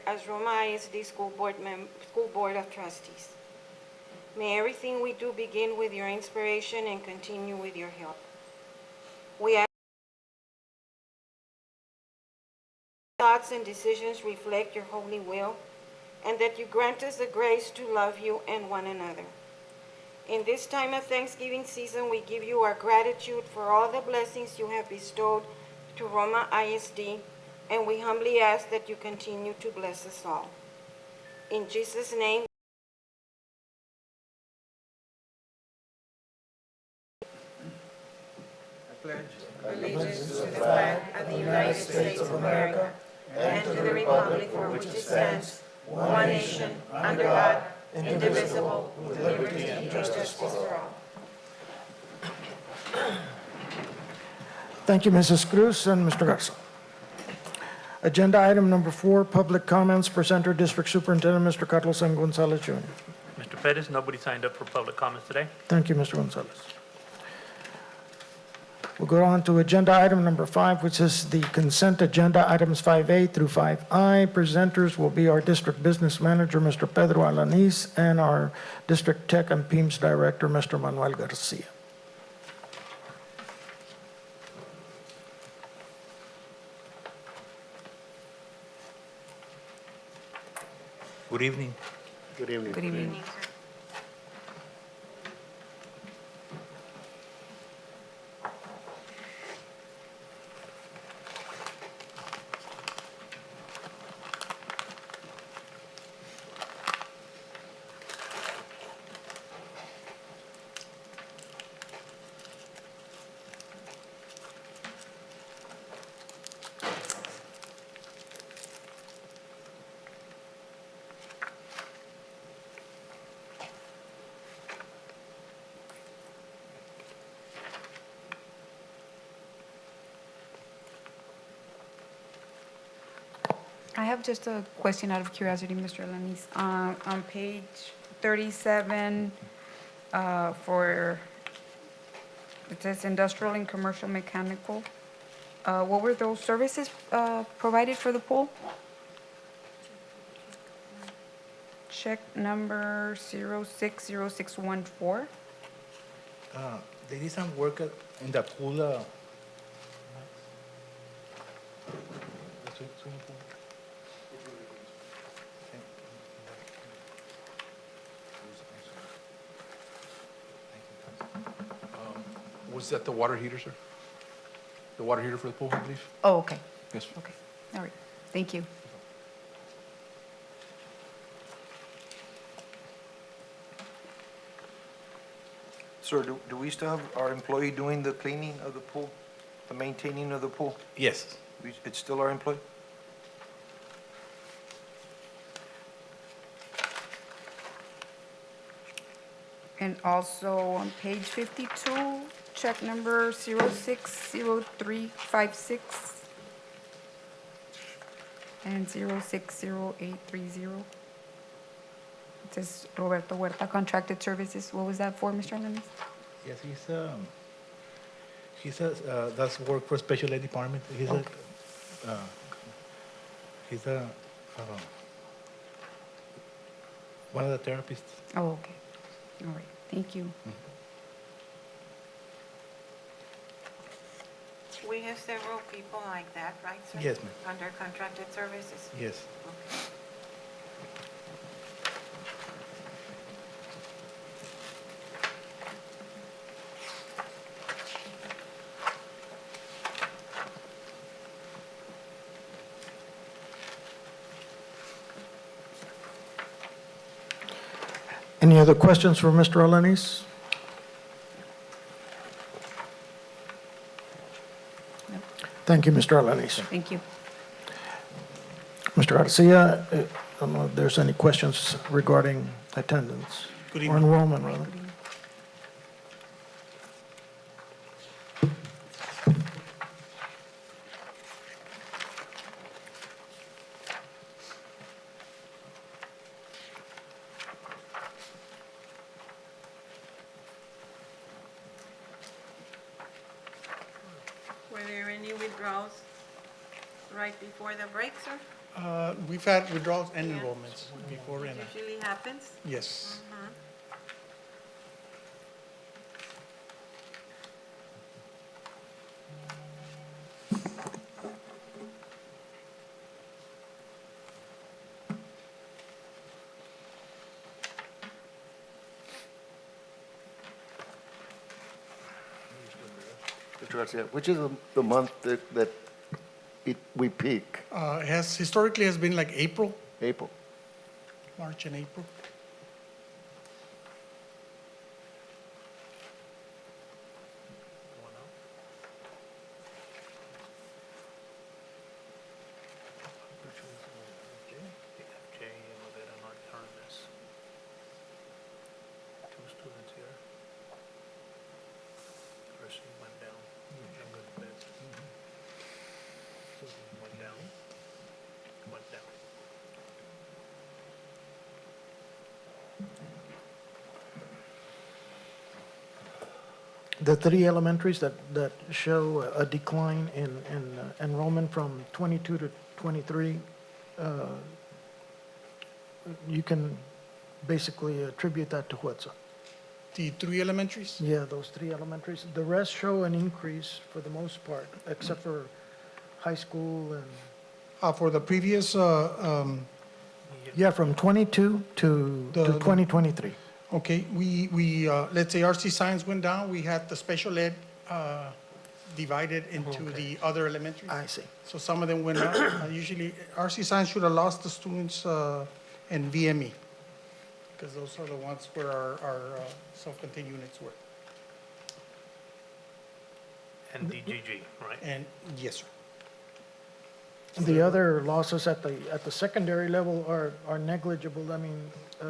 as Roma ISD School Board of Trustees. May everything we do begin with your inspiration and continue with your help. We ask thoughts and decisions reflect your holy will, and that you grant us the grace to love you and one another. In this time of Thanksgiving season, we give you our gratitude for all the blessings you have bestowed to Roma ISD, and we humbly ask that you continue to bless us all. In Jesus' name, I pledge allegiance to the flag of the United States of America and to the republic for which it stands, one nation, under God, indivisible, with liberty and justice for all. Thank you, Mrs. Cruz and Mr. Garza. Agenda item number 4, public comments. Presenter, District Superintendent, Mr. Carlos M. Gonzalez, Jr. Mr. Pettis, nobody signed up for public comments today. Thank you, Mr. Gonzalez. We'll go on to agenda item number 5, which is the consent agenda, items 5A through 5I. Presenters will be our District Business Manager, Mr. Pedro Alanis, and our District Tech and PIMS Director, Mr. Manuel Garcia. Good evening. Good evening. Good evening. I have just a question out of curiosity, Mr. Alanis. On page 37, it says industrial and commercial mechanical. What were those services provided for the pool? Check number 060614. There is some work in the pool. The swimming pool. Was that the water heater, sir? The water heater for the pool, I believe? Oh, okay. Yes. Okay. All right. Thank you. Sir, do we still have our employee doing the cleaning of the pool, the maintaining of the pool? Yes. It's still our employee? And also on page 52, check number 060356 and 060830. It says Roberto Huerta Contracted Services. What was that for, Mr. Alanis? Yes, does work for special ed department. He's one of the therapists. Oh, okay. All right. Thank you. we have several people like that, right, sir? Yes, ma'am. Under contracted services? Yes. Okay. Any other questions for Mr. Alanis? No. Thank you, Mr. Alanis. Thank you. Mr. Garcia, I don't know if there's any questions regarding attendance Good or evening. enrollment, rather. Were there any withdrawals right before the break, sir? We've had withdrawals and enrollments before, and, Usually happens. yes. Mr. Garcia, which is the month that we peak? Historically has been like April, April? March and April. J and Rivera not earned this. Two students here. First went down. I'm good at that. Went down. Went down. The three elementaries that show a decline in enrollment from 22 to 23, you can basically attribute that to what, sir? The three elementaries? Yeah, those three elementaries. The rest show an increase for the most part, except for high school and, For the previous, yeah, from 22 to The- 2023. okay, we, let's say RC Science went down, we had the special ed divided into the other elementaries. I see. So some of them went up. Usually, RC Science should have lost the students in VME, because those are the ones where our self-contained units were. And DGG, right? And, yes, sir. The other losses at the secondary level are negligible. I mean,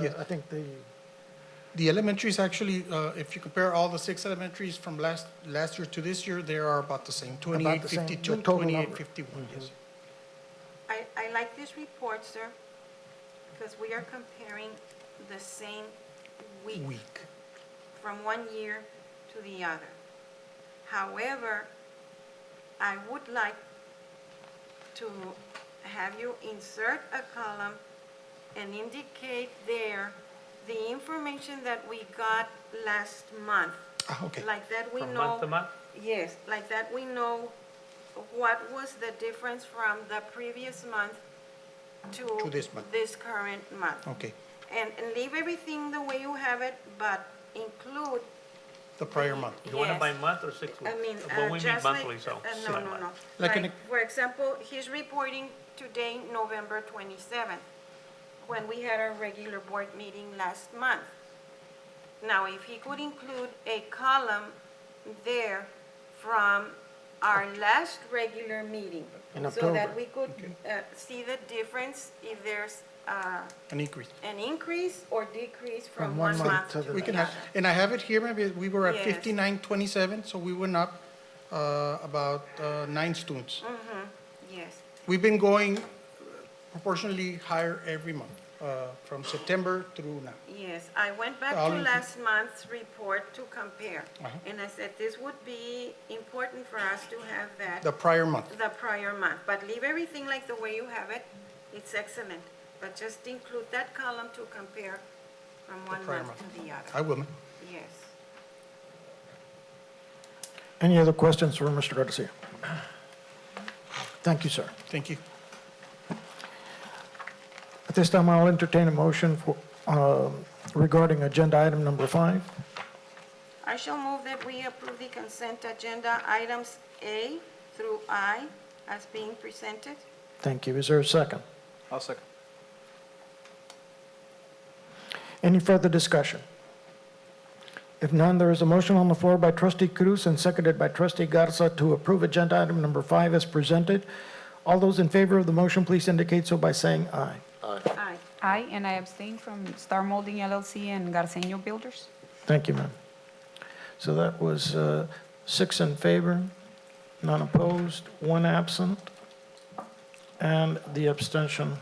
Yes. I think The elementaries actually, if you compare all the 6 elementaries from last year to this year, they are about the same, About the same, 2852, the total number. 2851, yes. I like this report, sir, because we are comparing the same week Week. from one year to the other. However, I would like to have you insert a column and indicate there the information that we got last month. Okay. Like that we know. From month to month? Yes, like that we know what was the difference from the previous month To to this month. this current month. Okay, And leave everything the way you have it, but include. the prior month. You want it Yes. by month or 6 weeks? I mean, But we meet just like, monthly, so. no, no, no. Like an- Like, for example, he's reporting today, November 27th, when we had our regular board meeting last month. Now, if he could include a column there from our last regular meeting. In So that October. we could see the difference, if there's An increase. an increase or decrease from From one one month month to to the the We can other. have, and I have it here, maybe, we were at Yes. 5927, so we went up about 9 students. Yes. We've been going proportionally higher every month, from September through now. Yes, I went back I'll to include- last month's report to compare. And I said this would be important for us to have that, The prior month. the prior month. But leave everything like the way you have it, it's excellent. But just include that column to compare from one prior month to the I other. will, ma'am. Yes. Any other questions for Mr. Garcia? Thank you, sir. Thank you. At this time, I'll entertain a motion for, regarding agenda item number 5. I shall move that we approve the consent agenda items A through I as being presented. Thank you. Is there a second? I'll second. Any further discussion? If none, there is a motion on the floor by trustee Cruz and seconded by trustee Garza to approve agenda item number 5 as presented. All those in favor of the motion, please indicate so by saying aye. Aye. Aye, and I abstain from Star Molding LLC and Garceño Builders. Thank you, ma'am. So that was 6 in favor, none opposed, 1 absent, and the abstention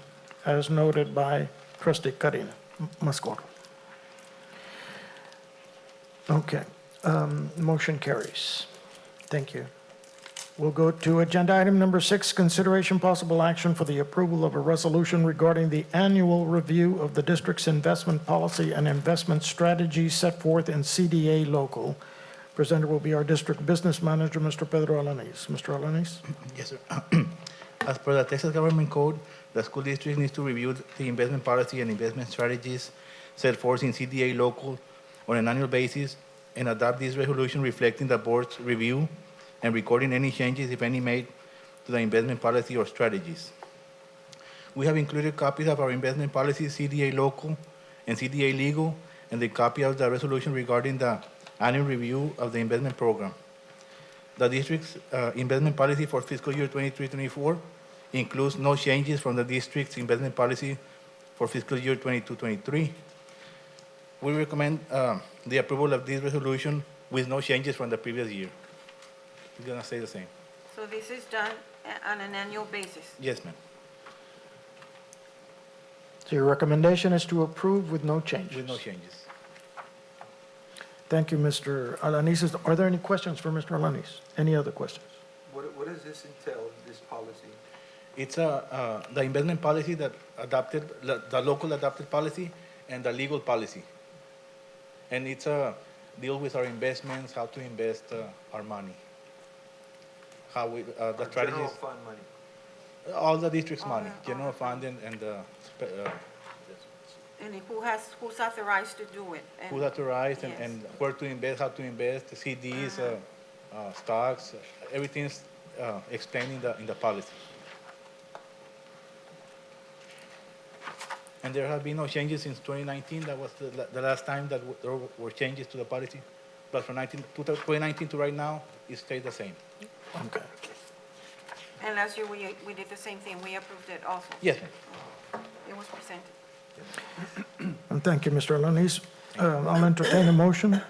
as noted by trustee Karina Mascor. Okay, motion carries. Thank you. We'll go to agenda item number 6, consideration possible action for the approval of a resolution regarding the annual review of the district's investment policy and investment strategy set forth in CDA local. Presenter will be our district business manager, Mr. Pedro Alanis. Mr. Alanis? Yes, sir. As per the Texas Government Code, the school district needs to review the investment policy and investment strategies set forth in CDA local on an annual basis and adopt this resolution reflecting the board's review and recording any changes, if any, made to the investment policy or strategies. We have included copies of our investment policy, CDA local and CDA legal, and the copy of the resolution regarding the annual review of the investment program. The district's investment policy for fiscal year 23-24 includes no changes from the district's investment policy for fiscal year 22-23. We recommend the approval of this resolution with no changes from the previous year. It's gonna stay the same. So this is done on an annual basis. Yes, ma'am, So your recommendation is to approve with no changes? with no changes. Thank you, Mr. Alanis. Are there any questions for Mr. Alanis? Any other questions? What does this entail, this policy? It's the investment policy that adopted, the local adopted policy and the legal policy. And it's deal with our investments, how to invest our money. How we, the General strategies, fund money. all the district's All money, the- all general the fund and And who's authorized to do it? And- who's authorized Yes. and where to invest, how to invest, the CDs, stocks, everything's explained in the policy. And there have been no changes since 2019. That was the last time that there were changes to the policy. But from 2019 to right now, it stayed the same. Okay. And last year, we did the same thing. We approved it also. Yes, ma'am. It was presented. And thank you, Mr. Alanis. I'll entertain a motion.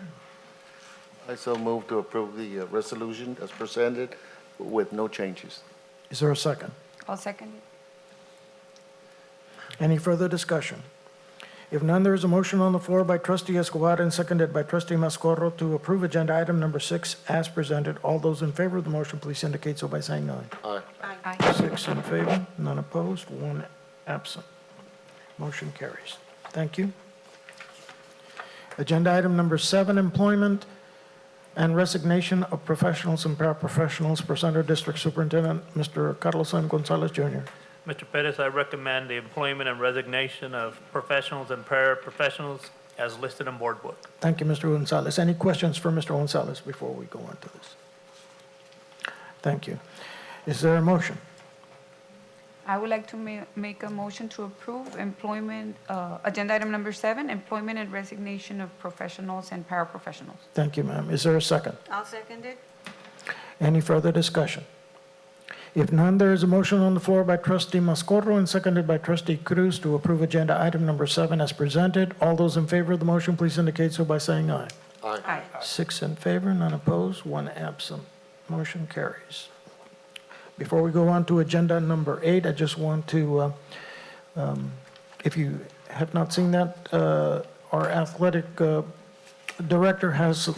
I so move to approve the resolution as presented with no changes. Is there a second? I'll second it. Any further discussion? If none, there is a motion on the floor by trustee Escobar and seconded by trustee Mascorro to approve agenda item number 6 as presented. All those in favor of the motion, please indicate so by saying aye. Aye. Aye. 6 in favor, none opposed, 1 absent. Motion carries. Thank you. Agenda item number 7, employment and resignation of professionals and paraprofessionals. Presenter District Superintendent, Mr. Carlos M. Gonzalez Jr. Mr. Pettis, I recommend the employment and resignation of professionals and paraprofessionals as listed in board book. Thank you, Mr. Gonzalez. Any questions for Mr. Gonzalez before we go on to this? Thank you. Is there a motion? I would like to make a motion to approve employment, agenda item number 7, employment and resignation of professionals and paraprofessionals. Thank you, ma'am. Is there a second? I'll second it. Any further discussion? If none, there is a motion on the floor by trustee Mascorro and seconded by trustee Cruz to approve agenda item number 7 as presented. All those in favor of the motion, please indicate so by saying aye. Aye. 6 in favor, none opposed, 1 absent. Motion carries. Before we go on to agenda number 8, I just want to, if you have not seen that, our athletic director has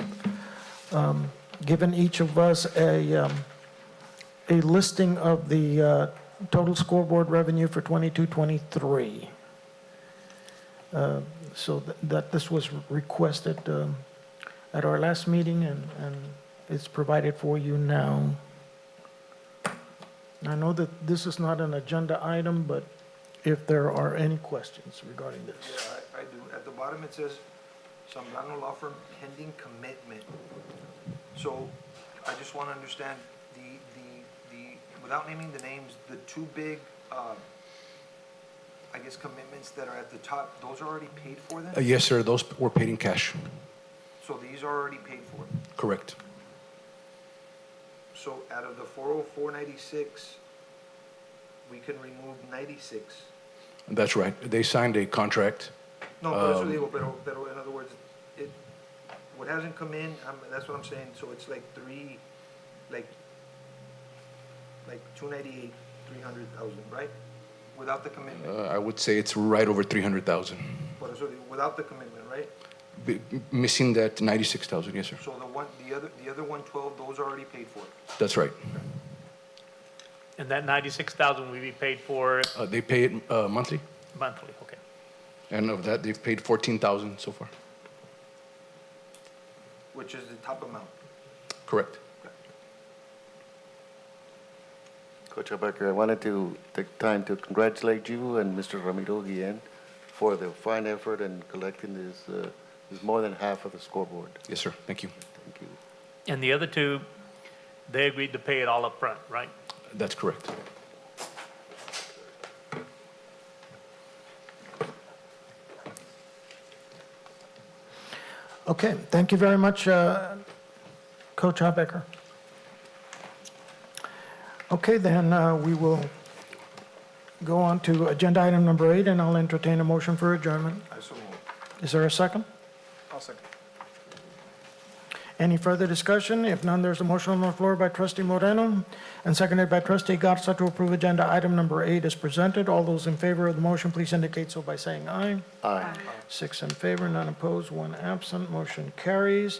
given each of us a listing of the total scoreboard revenue for 22-23. So that this was requested at our last meeting, and it's provided for you now. I know that this is not an agenda item, but if there are any questions regarding this. Yeah, I do. At the bottom, it says, Zambrano Law Firm pending commitment. So I just want to understand without naming the names, the 2 big, I guess, commitments that are at the top, those are already paid for then? Yes, sir, those were paid in cash. So these are already paid for? Correct. So out of the 404.96, we can remove 96? That's right. They signed a contract. No, por eso digo, pero in other words, what hasn't come in, that's what I'm saying, so it's like 298, 300,000, right? Without the commitment. I would say it's right over 300,000. Por eso digo, without the commitment, right? Missing that 96,000, yes, sir. So the other 112, those are already paid for. That's right. And that 96,000 will be paid for They pay it monthly, monthly, okay. and of that, they've paid 14,000 so far. Which is the top amount. Correct. Coach Becker, I wanted to take time to congratulate you and Mr. Ramiro Guillen for the fine effort in collecting this more than half of the scoreboard. Yes, sir. Thank you. Thank you. And the other two, they agreed to pay it all up front, right? That's correct. Okay, thank you very much, Coach Becker. Okay, then we will go on to agenda item number 8, and I'll entertain a motion for adjournment. I so move. Is there a second? I'll second. Any further discussion? If none, there's a motion on the floor by trustee Moreno and seconded by trustee Garza to approve agenda item number 8 as presented. All those in favor of the motion, please indicate so by saying aye. Aye. 6 in favor, none opposed, 1 absent. Motion carries.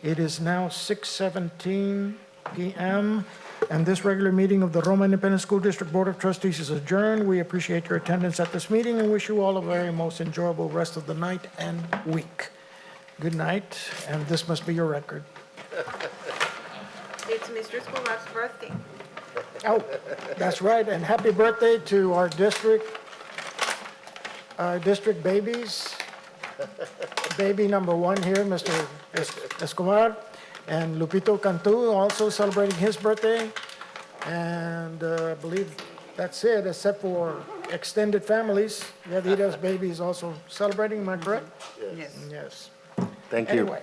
It is now 6:17 PM, and this regular meeting of the Roma Independent School District Board of Trustees is adjourned. We appreciate your attendance at this meeting and wish you all a very most enjoyable rest of the night and week. Good night, and this must be your record. It's Mr. Escobar's birthday. Oh, that's right, and happy birthday to our district babies. Baby number 1 here, Mr. Escobar, and Lupito Cantu also celebrating his birthday. And I believe that's it, except for extended families. Yadira's baby is also celebrating, am I correct? Yes. Yes. Thank you. Anyway.